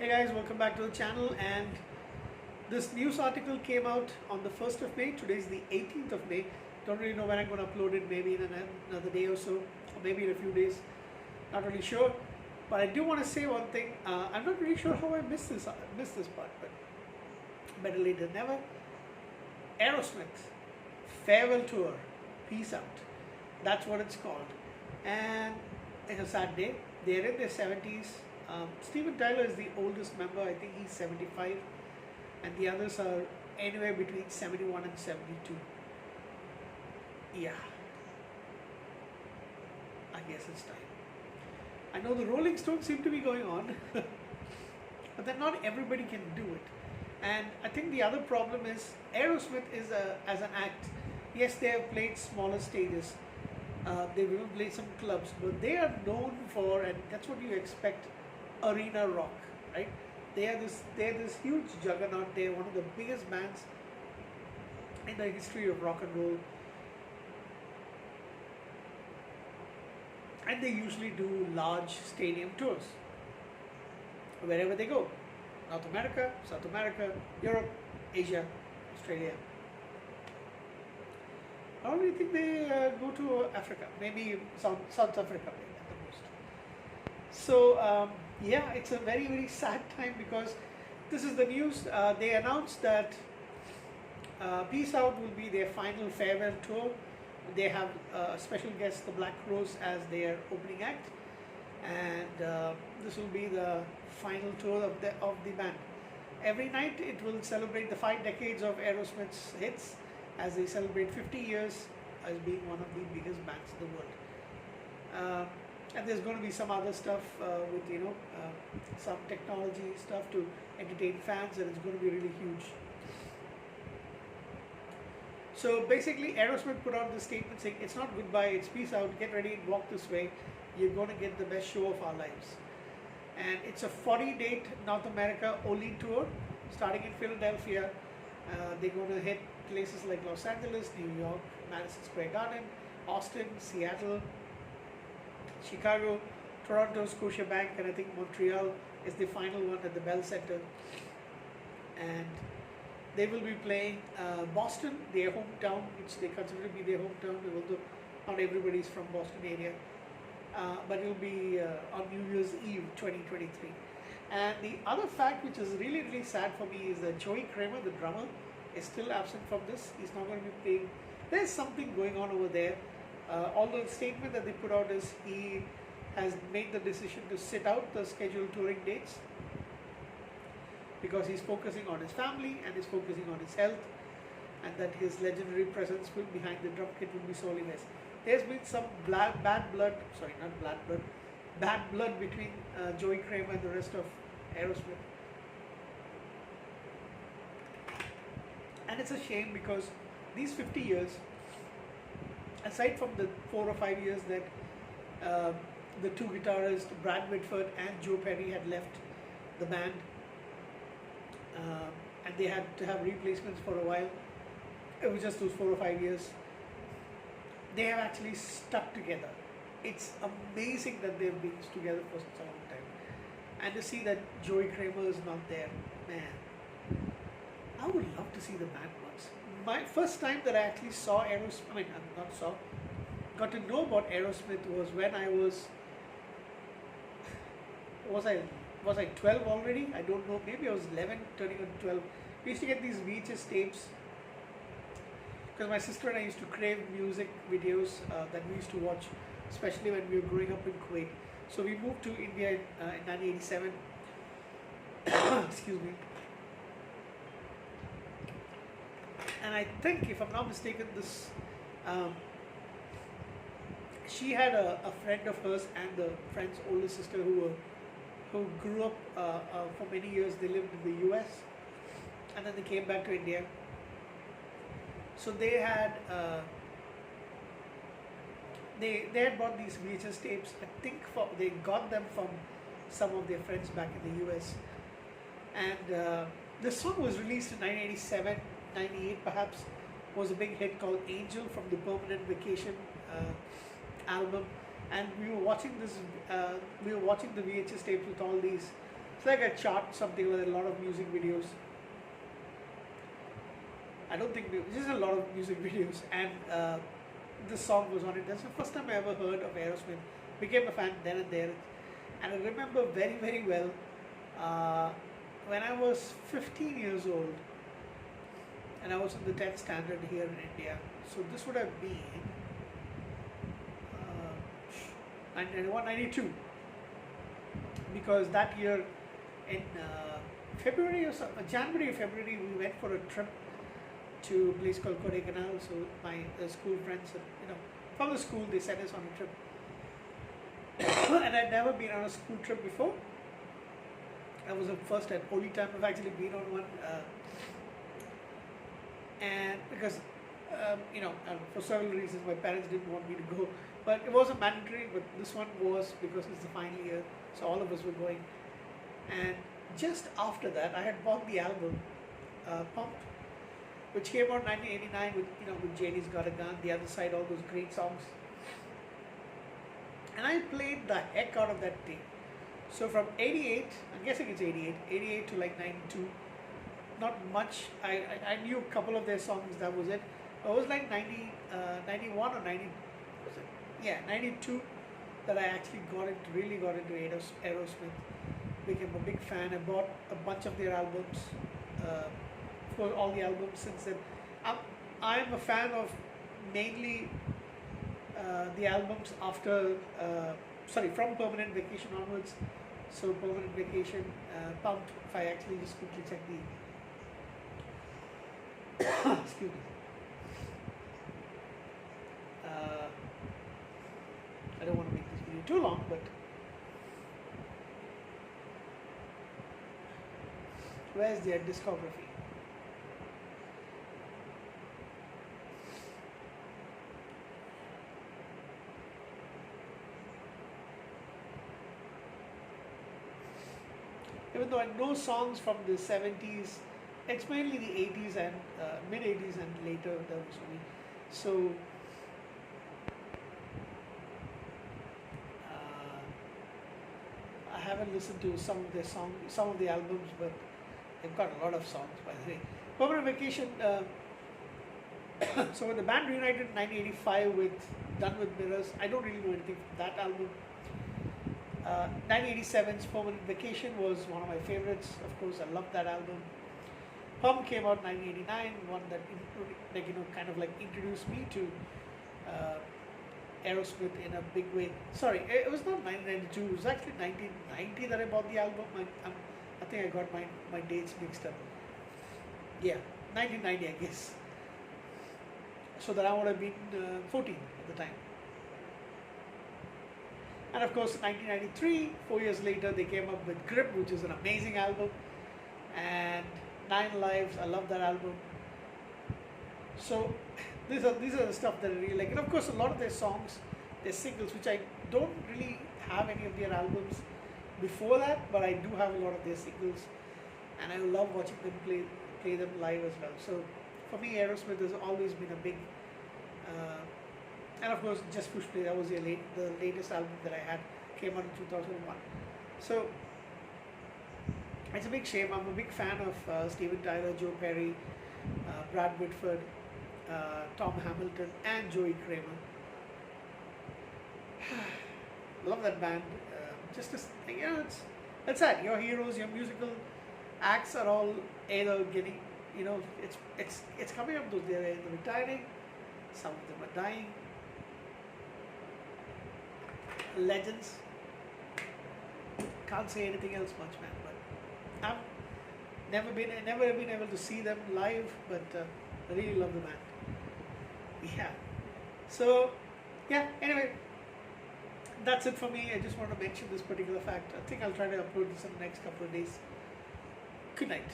Hey guys, welcome back to the channel. And this news article came out on the 1st of May. Today is the 18th of May. Don't really know when I'm going to upload it, maybe in another day or so, or maybe in a few days. Not really sure. But I do want to say one thing. I'm not really sure how I missed this part, but better late than never. Aerosmith farewell tour, peace out. That's what it's called. And it's a sad day. They're in their 70s. Steven Tyler is the oldest member. I think he's 75, and the others are anywhere between 71 and 72. Yeah, I guess it's time. I know the Rolling Stones seem to be going on, but then not everybody can do it. And I think the other problem is Aerosmith is as an act. Yes, they have played smaller stages. They will play some clubs, but they are known for, and that's what you expect, arena rock, right? They're this huge juggernaut. They're one of the biggest bands in the history of rock and roll, and they usually do large stadium tours wherever they go: North America, South America, Europe, Asia, Australia. I don't really think they go to Africa, maybe South Africa at the most. So yeah, it's a very, very sad time because this is the news. They announced that Peace Out will be their final farewell tour. They have a special guest, the Black Crowes, as their opening act, and this will be the final tour of the band. Every night it will celebrate the 5 decades of Aerosmith's hits, as they celebrate 50 years as being one of the biggest bands in the world. And there's going to be some other stuff with some technology stuff to entertain fans, and it's going to be really huge. So basically, Aerosmith put out this statement saying, "It's not goodbye, it's peace out. Get ready and walk this way. You're going to get the best show of our lives." And it's a 40-date North America only tour, starting in Philadelphia. They're going to hit places like Los Angeles, New York, Madison Square Garden, Austin, Seattle, Chicago, Toronto, Scotiabank, and I think Montreal is the final one at the Bell Center. And they will be playing Boston, their hometown, which they consider to be their hometown, although not everybody is from Boston area. But it will be on New Year's Eve 2023. And the other fact which is really, really sad for me is that Joey Kramer, the drummer, is still absent from this. He's not going to be playing. There's something going on over there. Although the statement that they put out is he has made the decision to sit out the scheduled touring dates because he's focusing on his family and he's focusing on his health, and that his legendary presence behind the drum kit will be sorely missed. There's been some bad blood between Joey Kramer and the rest of Aerosmith. And it's a shame because these 50 years, aside from the 4 or 5 years that the two guitarists, Brad Whitford and Joe Perry, had left the band, and they had to have replacements for a while, it was just those 4 or 5 years. They have actually stuck together. It's amazing that they've been together for such a long time. And to see that Joey Kramer is not there, man, I would love to see the band once. My first time that I actually saw Aerosmith, got to know about Aerosmith was when I was I 12 already? I don't know, maybe I was 11, turning on 12. We used to get these VHS tapes because my sister and I used to crave music videos that we used to watch, especially when we were growing up in Kuwait. So we moved to India in 1987. Excuse me. And I think, if I'm not mistaken, this she had a friend of hers and the friend's older sister who grew up for many years. They lived in the US, and then they came back to India. So they had they had bought these VHS tapes. I think they got them from some of their friends back in the US. And the song was released in 1987, 98 perhaps. Was a big hit called Angel from the Permanent Vacation album. And we were watching the VHS tapes with all these It's like a chart, something with a lot of music videos. I don't think just a lot of music videos, and this song was on it. That's the first time I ever heard of Aerosmith. Became a fan then and there, and I remember very very well uh, when I was 15 years old, and I was in the 10th standard here in India. So this would have been 1991, 92, because that year in February or January or February, we went for a trip to a place called Kodaikanal. So my school friends, from the school, they sent us on a trip. And I'd never been on a school trip before. I was the first and only time I've actually been on one. And because, for several reasons, my parents didn't want me to go. But it wasn't mandatory, but this one was because it's the final year. So all of us were going. And just after that, I had bought the album, Pumped, which came out in 1989 with JD's Got a Gun, The Other Side, all those great songs. And I played the heck out of that tape. So from 88, I'm guessing it's 88 to like 92, not much. I knew a couple of their songs, that was it. It was like 91 or 90, was it? Yeah, 92 that I actually really got into Aerosmith. Became a big fan. I bought a bunch of their albums. Of course, all the albums since then. I'm a fan of mainly the albums after, from Permanent Vacation onwards. So Permanent Vacation, Pumped, if I actually just quickly check the, excuse me. I don't want to make this video too long, but where's their discography? Even though I know songs from the 70s, it's mainly the 80s and mid 80s and later that was me. So I haven't listened to some of their songs, some of the albums, but they've got a lot of songs, by the way. Permanent Vacation. So when the band reunited in 1985 with Done with Mirrors, I don't really know anything from that album. 1987's Permanent Vacation was one of my favorites. Of course, I loved that album. Pump came out in 1989, one that kind of like introduced me to Aerosmith in a big way. Sorry, it was not 1992. It was actually 1990 that I bought the album. I think I got my dates mixed up. Yeah, 1990, I guess. So that I would have been 14 at the time. And of course, 1993, 4 years later, they came up with Grip, which is an amazing album. And Nine Lives, I love that album. So these are the stuff that I really like. And of course, a lot of their songs, their singles, which I don't really have any of their albums before that, but I do have a lot of their singles. And I love watching them play them live as well. So for me, Aerosmith has always been a big... and of course, Just Push Play, that was the latest album that I had, came out in 2001. So it's a big shame. I'm a big fan of Steven Tyler, Joe Perry, Brad Whitford, Tom Hamilton, and Joey Kramer. Love that band. It's sad. Your heroes, your musical acts are all either getting, it's coming up. They're either retiring, some of them are dying. Legends. Can't say anything else much, man. But I've never been able to see them live, but I really love the band. Yeah. So, yeah. Anyway, that's it for me. I just want to mention this particular fact. I think I'll try to upload this in the next couple of days. Good night.